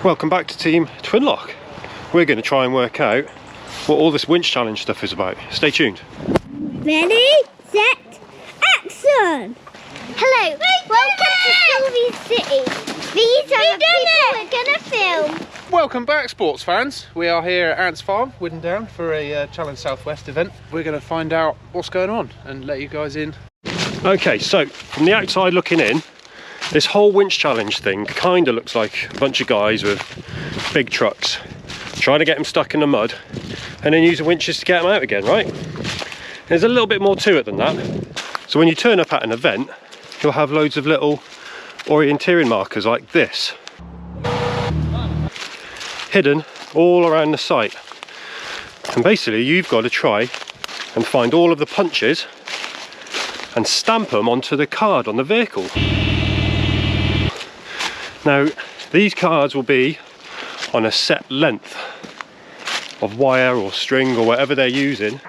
Welcome back to Team TwinLock. We're going to try and work out what all this winch challenge stuff is about. Stay tuned. Ready, set, action! Hello, welcome to Sylvie's City. These are the people we're going to film. Welcome back, sports fans. We are here at Ants Farm, Widden Down, for a Challenge Southwest event. We're going to find out what's going on and let you guys in. Okay, so from the outside looking in, this whole winch challenge thing kind of looks like a bunch of guys with big trucks trying to get them stuck in the mud and then using winches to get them out again, right? There's a little bit more to it than that. So when you turn up at an event, you'll have loads of little orienteering markers like this hidden all around the site, and basically you've got to try and find all of the punches and stamp them onto the card on the vehicle. Now these cards will be on a set length of wire or string or whatever they're using,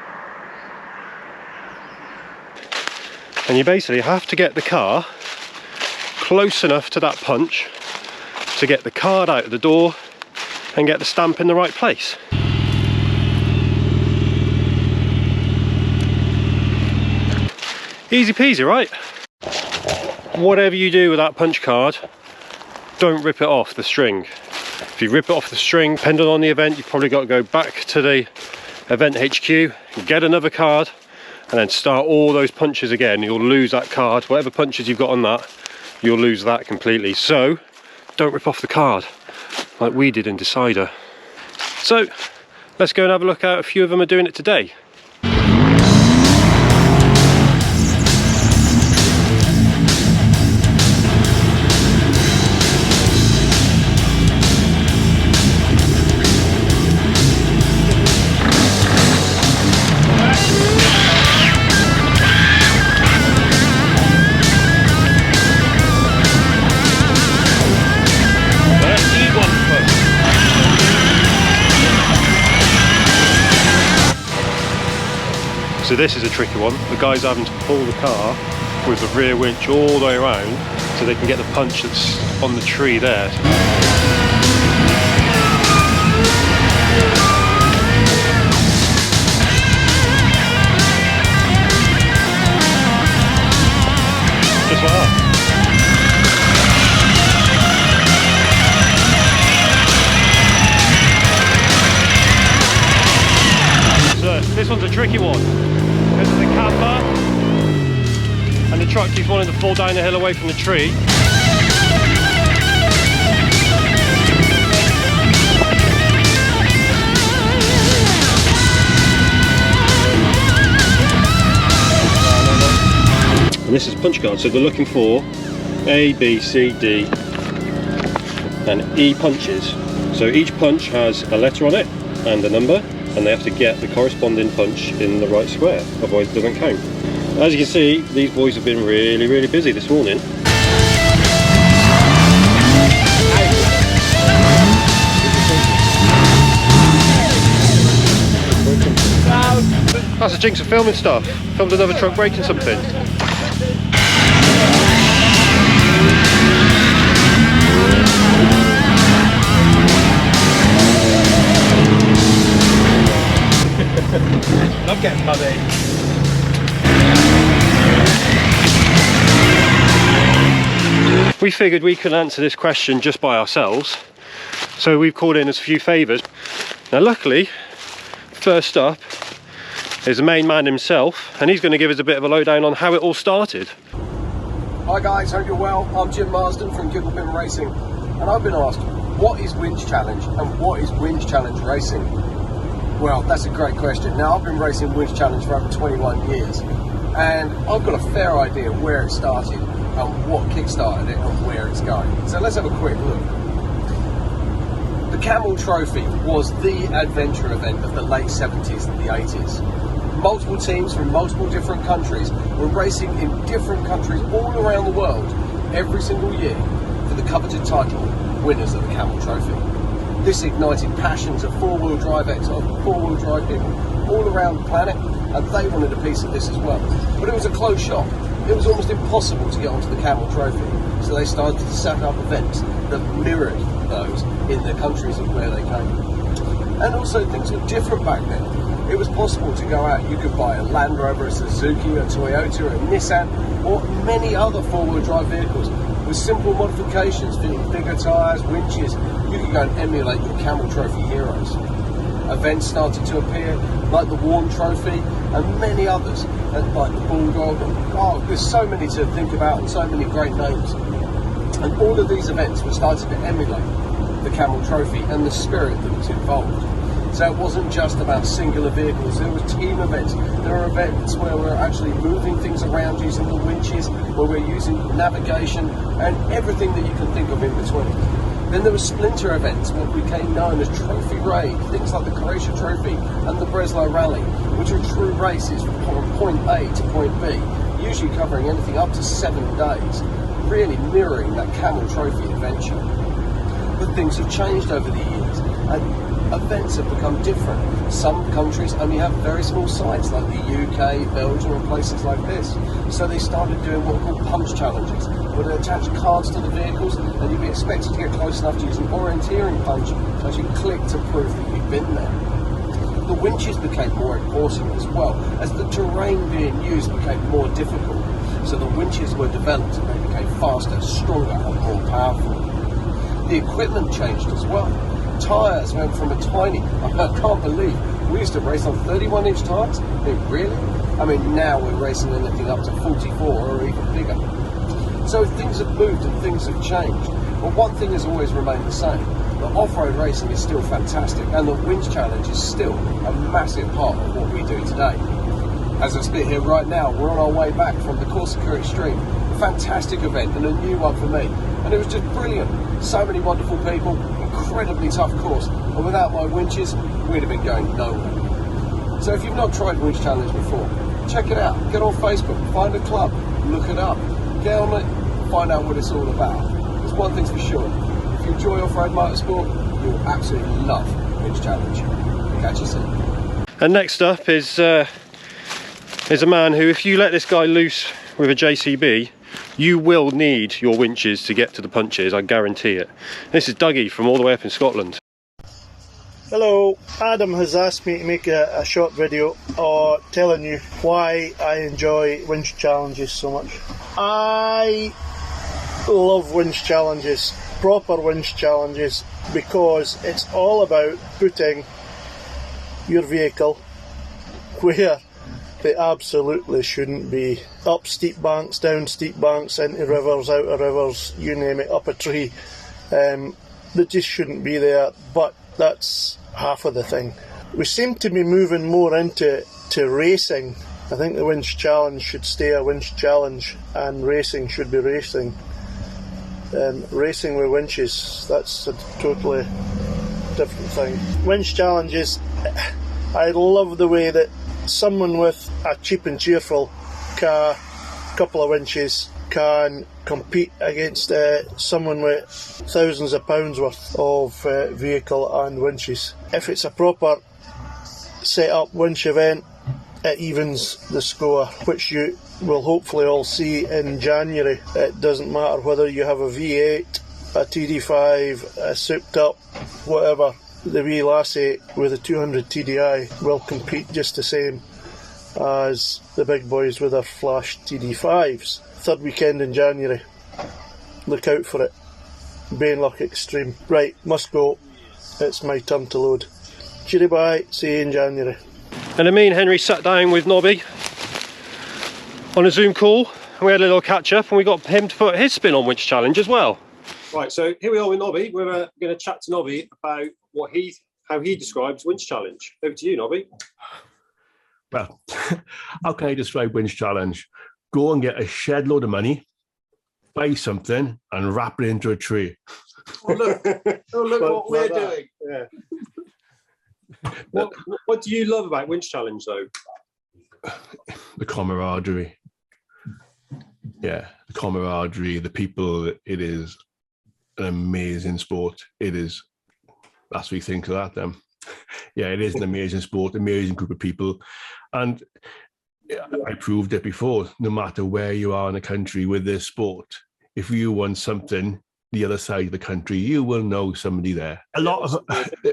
and you basically have to get the car close enough to that punch to get the card out of the door and get the stamp in the right place. Easy peasy, right? Whatever you do with that punch card, don't rip it off the string. If you rip it off the string, depending on the event, you've probably got to go back to the event HQ, get another card, and then start all those punches again. You'll lose that card. Whatever punches you've got on that, you'll lose that completely. So don't rip off the card like we did in Decider. So let's go and have a look at a few of them are doing it today. So this is a tricky one. The guy's having to pull the car with the rear winch all the way around so they can get the punch that's on the tree there. Just like that. So this one's a tricky one because of the camber and the truck keeps wanting to fall down the hill away from the tree. And this is a punch card, so they're looking for A, B, C, D and E punches. So each punch has a letter on it and a number, and they have to get the corresponding punch in the right square, otherwise it doesn't count. As you can see, these boys have been really busy this morning. That's a jinx of filming stuff. Filmed another truck breaking something. Not getting muddy. We figured we could answer this question just by ourselves, so we've called in as a few favours. Now luckily, first up is the main man himself, and he's going to give us a bit of a lowdown on how it all started. Hi guys, hope you're well. I'm Jim Marsden from Gigglebin Racing, and I've been asked, what is Winch Challenge and what is Winch Challenge Racing? Well, that's a great question. Now, I've been racing Winch Challenge for over 21 years, and I've got a fair idea where it started and what kick-started it and where it's going. So let's have a quick look. The Camel Trophy was the adventure event of the late 70s and the 80s. Multiple teams from multiple different countries were racing in different countries all around the world every single year for the coveted title, winners of the Camel Trophy. This ignited passions of four-wheel drive people all around the planet, and they wanted a piece of this as well. But it was a closed shop. It was almost impossible to get onto the Camel Trophy, so they started to set up events that mirrored those in the countries of where they came. And also things were different back then. It was possible to go out, you could buy a Land Rover, a Suzuki, a Toyota, a Nissan, or many other four-wheel drive vehicles with simple modifications, fitting bigger tyres, winches. You could go and emulate your Camel Trophy heroes. Events started to appear, like the Warm Trophy, and many others, like the Bulldog. Oh, there's so many to think about and so many great names. And all of these events were starting to emulate the Camel Trophy and the spirit that was involved. So it wasn't just about singular vehicles, there were team events. There were events where we're actually moving things around using the winches, where we're using navigation and everything that you can think of in between. Then there were splinter events, what became known as Trophy Raid, things like the Croatia Trophy and the Breslau Rally, which were true races from point A to point B, usually covering anything up to 7 days, really mirroring that Camel Trophy adventure. But things have changed over the years, and events have become different. Some countries only have very small sites, like the UK, Belgium, and places like this. So they started doing what are called punch challenges, where they attach cards to the vehicles, and you'd be expected to get close enough to use an orienteering punch to actually click to prove that you've been there. The winches became more important as well, as the terrain being used became more difficult. So the winches were developed and they became faster, stronger, and more powerful. The equipment changed as well. Tyres went from a tiny, I can't believe, we used to race on 31-inch tyres? I mean, really? I mean, now we're racing anything up to 44 or even bigger. So things have moved and things have changed. But one thing has always remained the same. The off-road racing is still fantastic, and the Winch Challenge is still a massive part of what we do today. As I sit here right now, we're on our way back from the Corsica Extreme, a fantastic event and a new one for me. And it was just brilliant. So many wonderful people, incredibly tough course, and without my winches, we'd have been going nowhere. So if you've not tried Winch Challenge before, check it out. Get on Facebook, find a club, look it up, get on it, find out what it's all about. There's one thing's for sure, if you enjoy off-road motorsport, you'll absolutely love Winch Challenge. Catch you soon. And next up is a man who, if you let this guy loose with a JCB, you will need your winches to get to the punches, I guarantee it. This is Dougie from all the way up in Scotland. Hello, Adam has asked me to make a short video telling you why I enjoy winch challenges so much. I love winch challenges, proper winch challenges, because it's all about putting your vehicle where they absolutely shouldn't be. Up steep banks, down steep banks, into rivers, out of rivers, you name it, up a tree. They just shouldn't be there, but that's half of the thing. We seem to be moving more into racing. I think the winch challenge should stay a winch challenge and racing should be racing. Racing with winches, that's a totally different thing. Winch challenges, I love the way that someone with a cheap and cheerful car, couple of winches, can compete against someone with thousands of pounds worth of vehicle and winches. If it's a proper set up winch event, it evens the score, which you will hopefully all see in January. It doesn't matter whether you have a V8, a TD5, a souped up, whatever. The wee lassie with a 200 TDI will compete just the same as the big boys with their flash TD5s. Third weekend in January. Look out for it. Bainlock Extreme. Right, must go. It's my turn to load. Cheery bye, see you in January. And me and Henry sat down with Nobby on a Zoom call, and we had a little catch up, and we got him to put his spin on Winch Challenge as well. Right, so here we are with Nobby. We're going to chat to Nobby about how he describes Winch Challenge. Over to you, Nobby. Well, how can I describe Winch Challenge? Go and get a shed load of money, buy something, and wrap it into a tree. Oh, look what we're doing. Yeah. What do you love about Winch Challenge, though? The camaraderie. Yeah, the camaraderie, the people. It is an amazing sport. It is. That's what you think of that, then. Yeah, it is an amazing sport, amazing group of people. And I proved it before, no matter where you are in the country with this sport, if you want something, the other side of the country, you will know somebody there.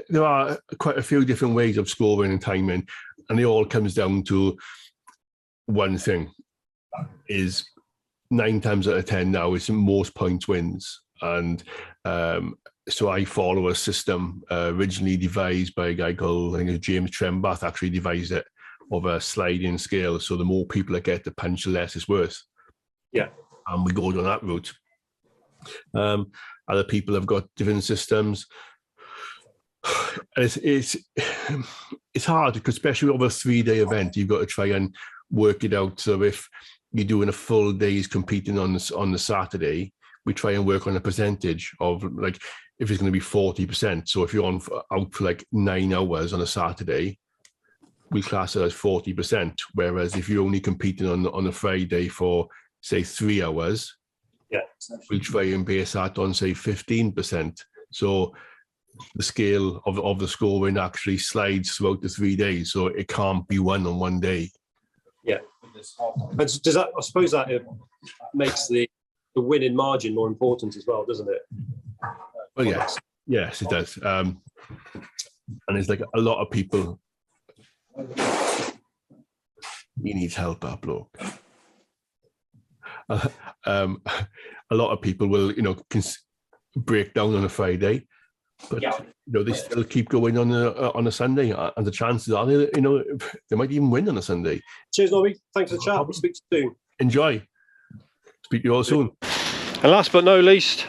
There are quite a few different ways of scoring and timing, and it all comes down to one thing: is 9 times out of 10 now it's most points wins. And so I follow a system originally devised by a guy called, I think it was James Trembath, actually devised it, of a sliding scale. So the more people that get the punch, the less it's worth. Yeah. And we go down that route. Other people have got different systems. It's hard, because especially over a 3-day event, you've got to try and work it out. So if you're doing a full day's competing on the Saturday, we try and work on a percentage of, like, if it's going to be 40%. So if you're out for like 9 hours on a Saturday, we class it as 40%. Whereas if you're only competing on a Friday for, say, 3 hours, we'll try and base that on, say, 15%. So the scale of the scoring actually slides throughout the 3 days. So it can't be won on one day. Yeah. And does that, I suppose that makes the winning margin more important as well, doesn't it? Well, yes, it does. And it's like a lot of people. He needs help, that bloke. A lot of people will, break down on a Friday, but they still keep going on a Sunday, and the chances are, they might even win on a Sunday. Cheers, Nobby. Thanks for the chat. We'll speak to you soon. Enjoy. Speak to you all soon. And last but not least,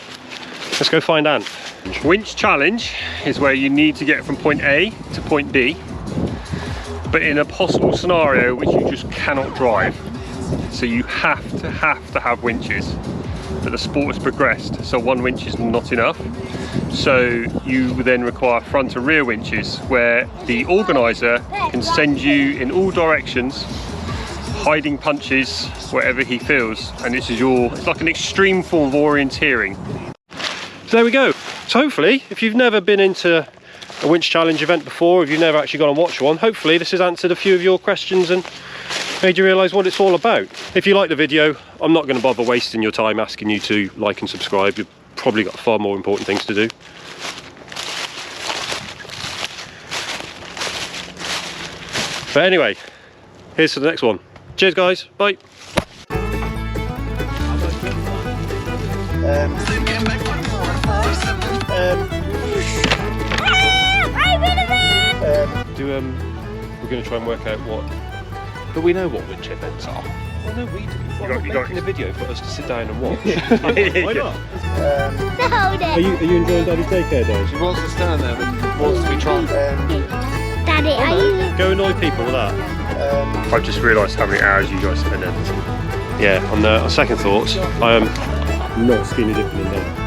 let's go find Ant. Winch challenge is where you need to get from point A to point B, but in a possible scenario which you just cannot drive. So you have to have winches. But the sport has progressed, so one winch is not enough. So you then require front and rear winches, where the organiser can send you in all directions, hiding punches wherever he feels. And this is it's like an extreme form of orienteering. So there we go. So hopefully, if you've never been into a winch challenge event before, if you've never actually gone and watched one, hopefully this has answered a few of your questions and made you realise what it's all about. If you like the video, I'm not going to bother wasting your time asking you to like and subscribe. You've probably got far more important things to do. But anyway, here's to the next one. Cheers guys, bye. We're going to try and work out what. But we know what winch events are. Well, no, we do. You're making a video for us to sit down and watch. Why not? Are you enjoying Daddy's daycare days? She wants to stand there, but wants to be trying. Daddy, are you? Go annoy people with that. I've just realised how many hours you guys spend editing. Yeah, on second thoughts, I am not skinny dipping in there.